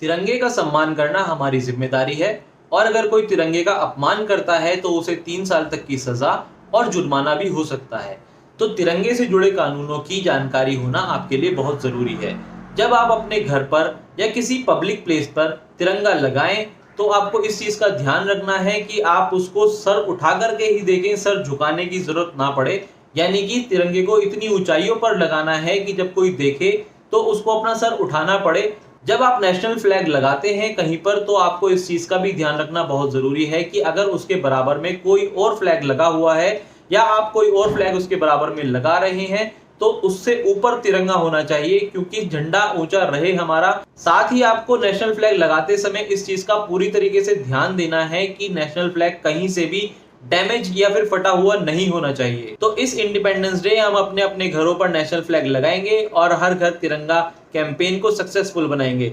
तिरंगे का सम्मान करना हमारी जिम्मेदारी है और अगर कोई तिरंगे का अपमान करता है तो उसे 3 साल तक की सजा और जुर्माना भी हो सकता है। तो तिरंगे से जुड़े कानूनों की जानकारी होना आपके लिए बहुत जरूरी है। जब आप अपने घर पर या किसी पब्लिक प्लेस पर तिरंगा लगाएं तो आपको इस चीज का ध्यान रखना है कि आप उसको सर उठा करके ही देखें, सर झुकाने की जरूरत ना पड़े। यानी कि तिरंगे को इतनी ऊंचाइयों पर लगाना है कि जब कोई देखे तो उसको अपना सर उठाना पड़े। जब आप नेशनल फ्लैग लगाते हैं कहीं पर तो आपको इस चीज का भी ध्यान रखना बहुत जरूरी है कि अगर उसके बराबर में कोई और फ्लैग लगा हुआ है या आप कोई और फ्लैग उसके बराबर में लगा रहे हैं तो उससे ऊपर तिरंगा होना चाहिए, क्योंकि झंडा ऊंचा रहे हमारा। साथ ही आपको नेशनल फ्लैग लगाते समय इस चीज का पूरी तरीके से ध्यान देना है कि नेशनल फ्लैग कहीं से भी डैमेज या फिर फटा हुआ नहीं होना चाहिए। तो इस इंडिपेंडेंस डे हम अपने अपने घरों पर नेशनल फ्लैग लगाएंगे और हर घर तिरंगा कैंपेन को सक्सेसफुल बनाएंगे।